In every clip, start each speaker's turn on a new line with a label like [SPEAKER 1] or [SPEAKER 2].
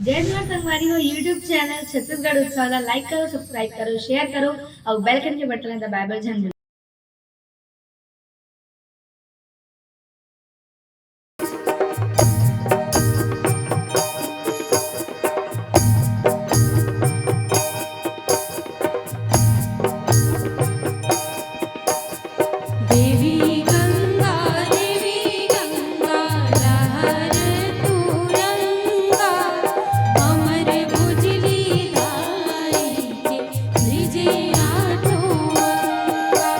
[SPEAKER 1] जय जवाहर संगवारी हो यूट्यूब चैनल छत्तीसगढ़ उत्सव ला लाइक करो, सब्सक्राइब करो, शेयर करो और बेल आइकन के बटन ला दबाए बर झन भूलो।
[SPEAKER 2] देवी गंगा लहर तू रंगा अमर बुझली धाई के लीजे आठों अंगा।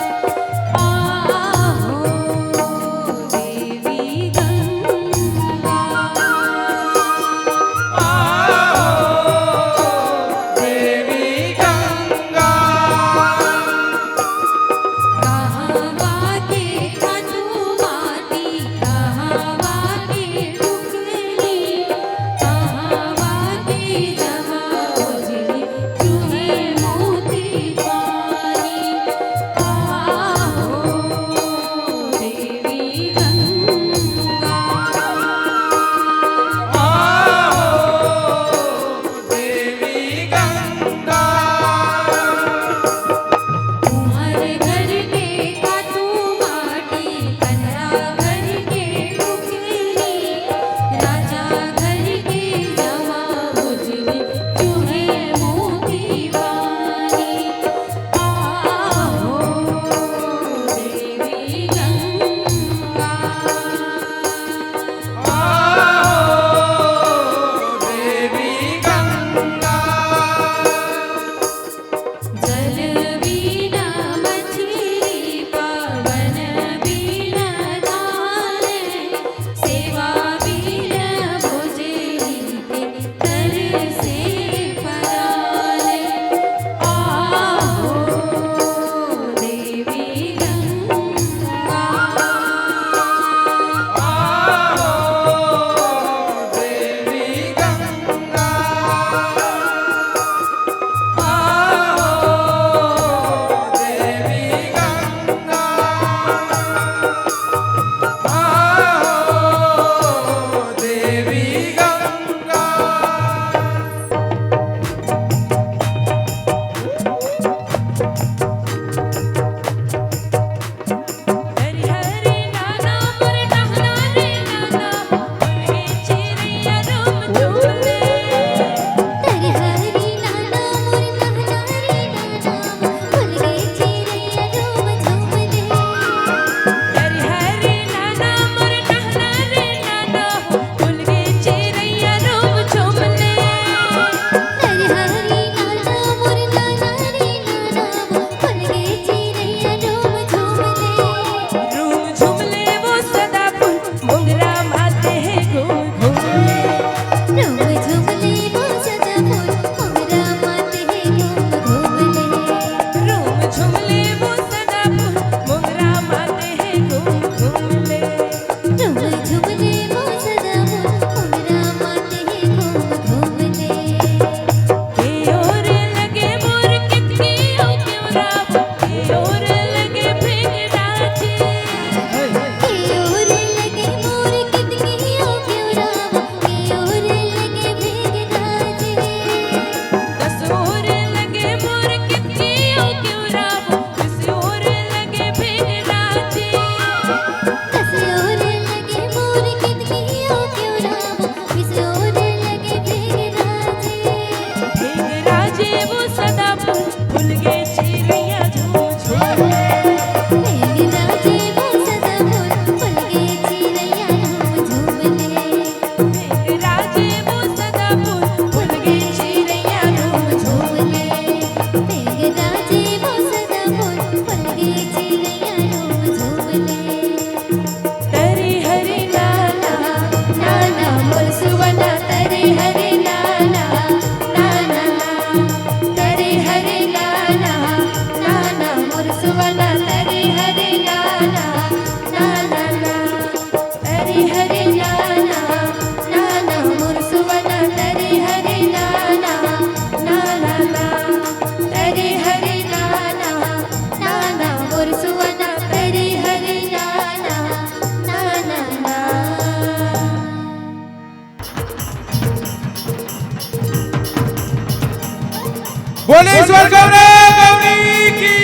[SPEAKER 3] बोले ईश्वर गौरी की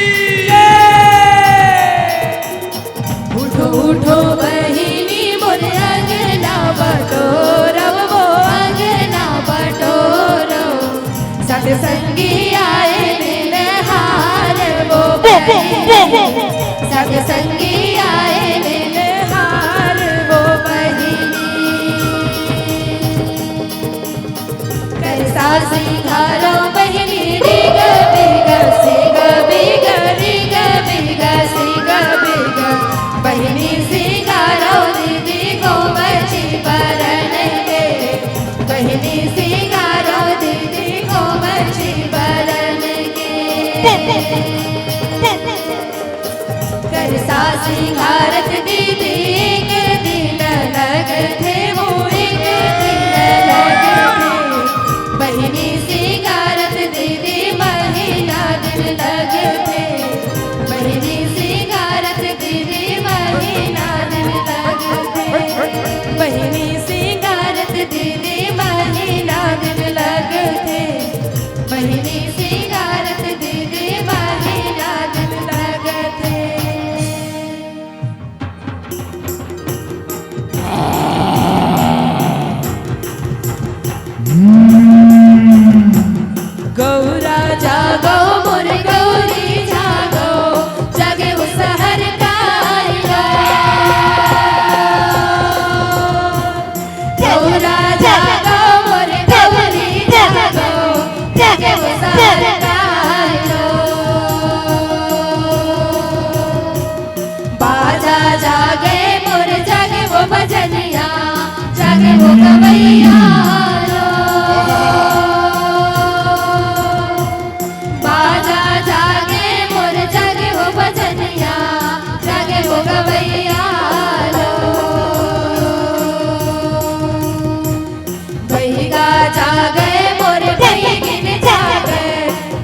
[SPEAKER 2] उठो उठो बहिनी मोरे अंगना बटोरो वो अंगना बटोरो सत्संगी आए निलहार वो बहिनी सत्संगी आए निलहार वो बहिनी कैसा सिंगारो बहिनी रिग बिग सिग बिग रिग बिग सिग बिग बहिनी सिंगारो दीदी को बची बरन के बहिनी सिंगारो दीदी को बची बरन के करसा सिंगारत दीदी एक दिन लगते वो एक दिन लगते बहिनी सिंगारत दीदी महीना दिन लगते बहिनी सिंगारत दीदी महीना दिन लगते बहिनी सिंगारत दीदी महीना दिन लगते बहिनी सिंगारत दीदी महीना दिन लगते गौरा जागो मोर गौरी जागो जगे वो सहर काइलो गौरा जागो मोर गौरी जागो जगे वो सहर काइलो बाजा जागे मोर जगे वो भजनिया जगे वो गवैया बाजा जागे मोर जगे हो भजनिया जगे हो गवैया भैगा जागे मोर भैगिन जागे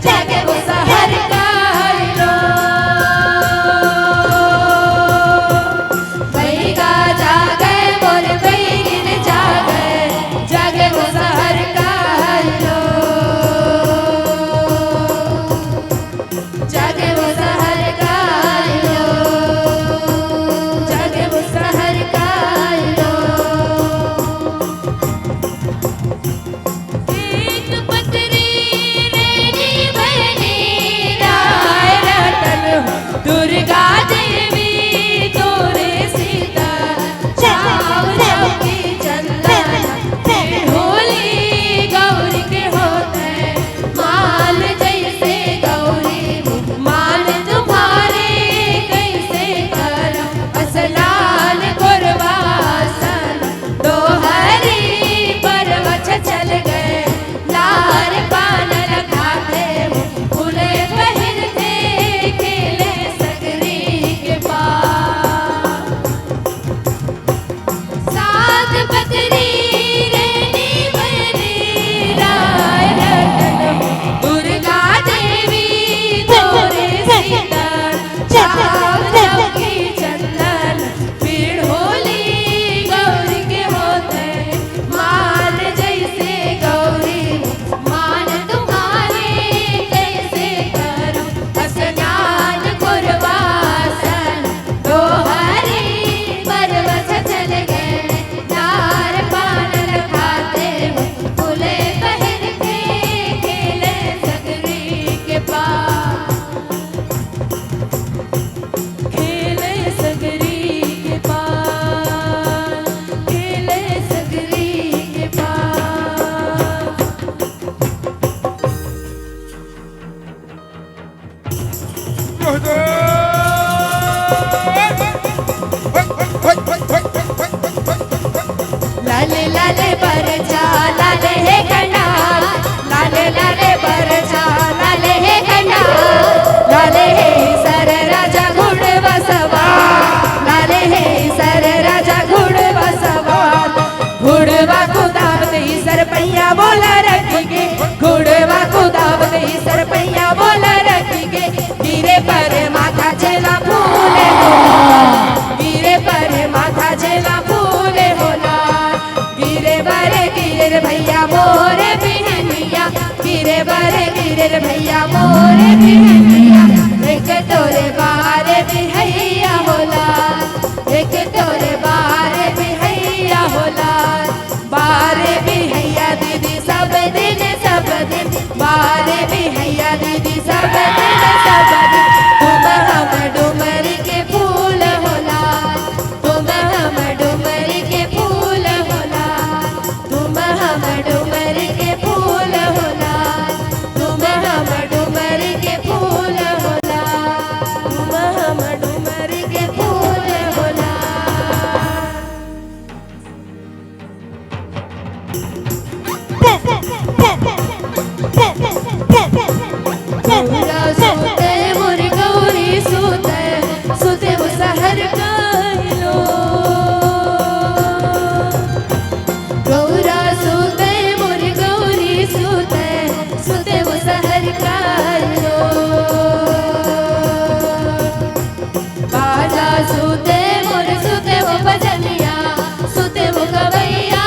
[SPEAKER 2] जगे हो सहर काइलो भैगा जागे मोर भैगिन जागे जगे हो सहर काइलो जागे वो सहर काइलो जागे वो सहर काइलो हे वीर रे भैया मोरे बिहनिया एक तोरे बारे बिहैया होला एक तोरे बारे बिहैया होला बारे बिहैया दीदी सब दिन बारे बिहैया दीदी सब दिन तुम हम डुमर के फूल होला तुम हम डुमर के फूल होला तुम हम डुमर के फूल होला तुम हम डुमर के फूल होला तुम हम डुमर के फूल होला गौरा सूते मोर गौरी सूते सूते वो सहर कालो गौरा सूते मोर गौरी सूते सूते वो सहर कालो बाजा सूते मोर सूते वो बजनिया सूते वो गवैया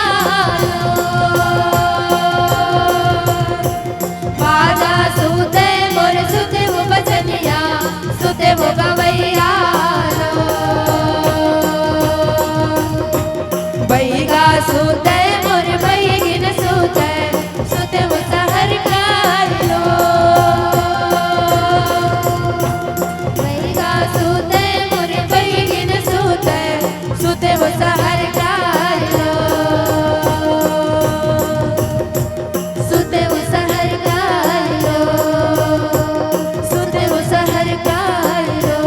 [SPEAKER 2] बाजा सूते मोर सूते वो बजनिया सूते वो गवैया बैगा सूते मोर बैगिन सूते सूते वो सहर कालो बैगा सूते मोर बैगिन सूते सूते वो सहर कालो सूते वो सहर कालो सूते वो सहर कालो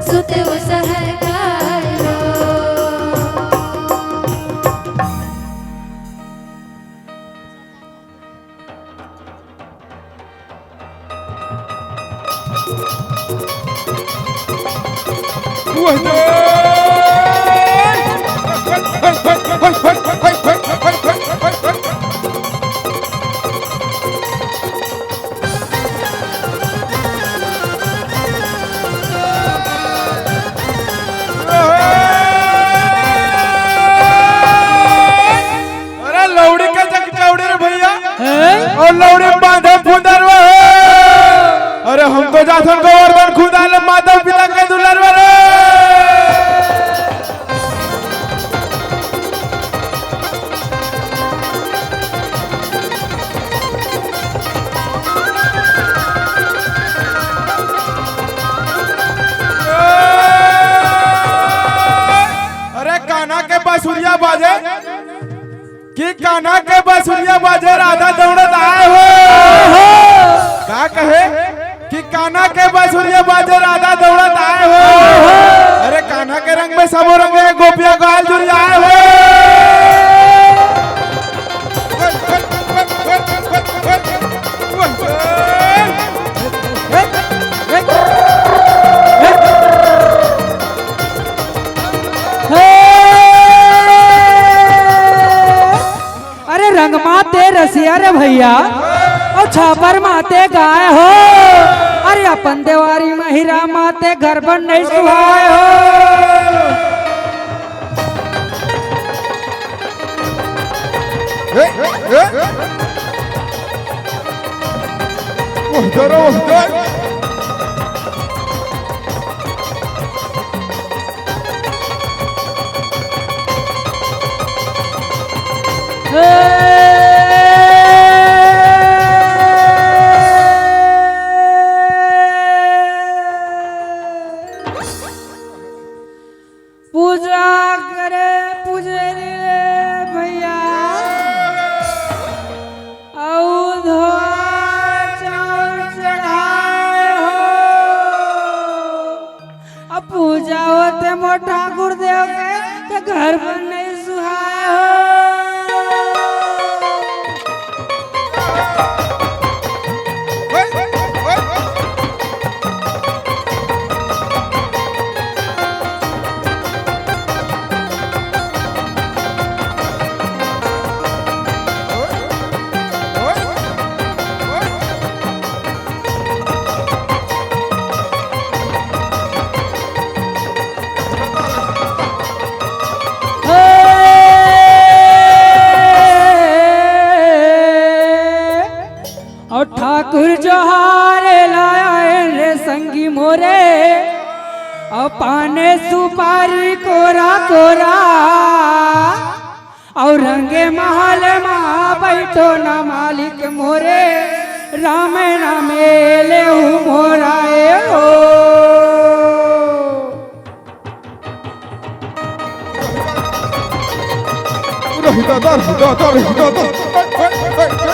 [SPEAKER 2] सूते वो सहर कालो
[SPEAKER 3] अरे लौड़ी का चौड़ी रे भैया और लौड़ी बांधे फुदर अरे हमको जासन गोवर्धन खुदा ले माता पिता के दुलार रे अरे कान्हा के बांसुरिया बाजे कि कान्हा के बांसुरिया बाजे राधा दौड़त आए हो का कहे कि कान्हा के बांसुरिया बाजे राधा दौड़त आए हो अरे कान्हा के रंग में सबो रंग में गोपिया गाल जुड़ आए हो
[SPEAKER 4] अरे रंग माते रसिया रे भैया और छापर माते गाय हो अरे अपन देवारी महिरा माते घर पर नहीं सुहाए हो पूजा करे पुजरी रे भैया और धोआ चाउर चढ़ाए हो अब पूजा होते मोटा गुरुदेव के घर पर नहीं सुहाए हो ठाकुर जोहारे लाया रे संगी मोरे और पाने सुपारी कोरा कोरा और रंगे महल माँ बैठो ना मालिक मोरे राम नामे ले मोराए हो।
[SPEAKER 3] Udah,